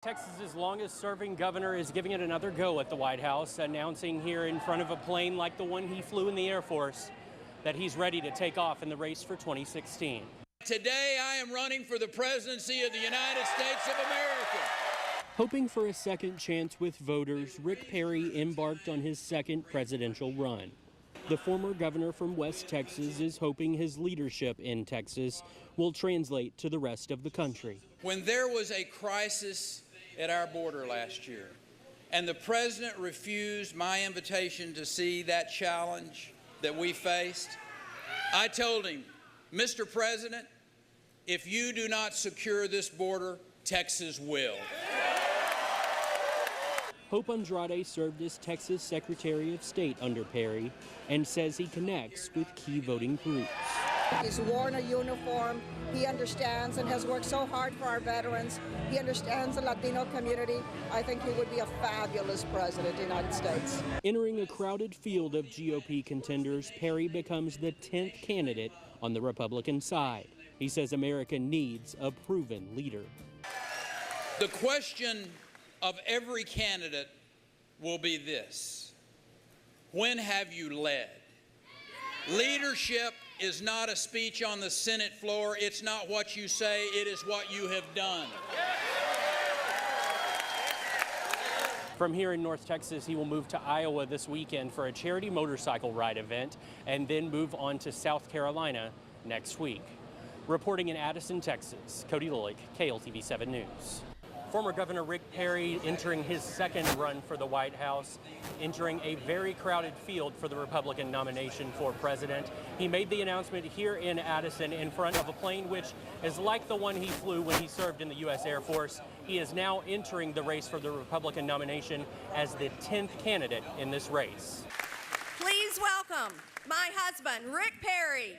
Texas's longest-serving governor is giving it another go at the White House, announcing here in front of a plane like the one he flew in the Air Force that he's ready to take off in the race for 2016. Today I am running for the presidency of the United States of America. Hoping for a second chance with voters, Rick Perry embarked on his second presidential run. The former governor from West Texas is hoping his leadership in Texas will translate to the rest of the country. When there was a crisis at our border last year, and the president refused my invitation to see that challenge that we faced, I told him, Mr. President, if you do not secure this border, Texas will. Hope Andrade served as Texas Secretary of State under Perry and says he connects with key voting groups. He's worn a uniform. He understands and has worked so hard for our veterans. He understands the Latino community. I think he would be a fabulous president of the United States. Entering a crowded field of GOP contenders, Perry becomes the 10th candidate on the Republican side. He says America needs a proven leader. The question of every candidate will be this: when have you led? Leadership is not a speech on the Senate floor. It's not what you say, it is what you have done. From here in North Texas, he will move to Iowa this weekend for a charity motorcycle ride event and then move on to South Carolina next week. Reporting in Addison, Texas, Cody Lulick, KLTV 7 News. Former Governor Rick Perry entering his second run for the White House, entering a very crowded field for the Republican nomination for president. He made the announcement here in Addison in front of a plane which is like the one he flew when he served in the U.S. Air Force. He is now entering the race for the Republican nomination as the 10th candidate in this race. Please welcome my husband, Rick Perry.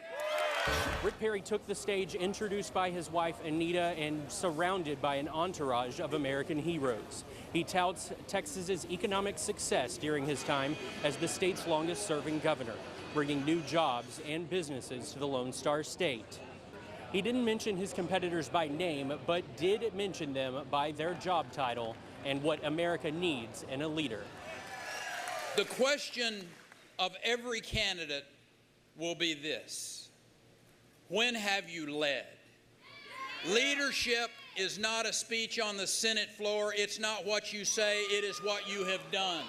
Rick Perry took the stage, introduced by his wife Anita and surrounded by an entourage of American heroes. He touts Texas's economic success during his time as the state's longest-serving governor, bringing new jobs and businesses to the Lone Star State. He didn't mention his competitors by name, but did mention them by their job title and what America needs in a leader. The question of every candidate will be this: when have you led? Leadership is not a speech on the Senate floor. It's not what you say, it is what you have done.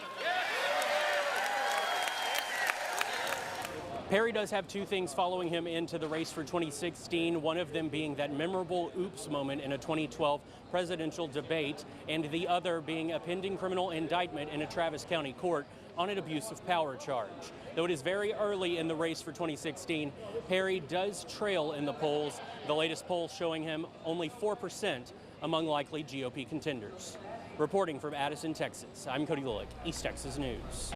Perry does have two things following him into the race for 2016, one of them being that memorable oops moment in a 2012 presidential debate, and the other being a pending criminal indictment in a Travis County court on an abuse of power charge. Though it is very early in the race for 2016, Perry does trail in the polls, the latest poll showing him only 4% among likely GOP contenders. Reporting from Addison, Texas, I'm Cody Lulick, East Texas News.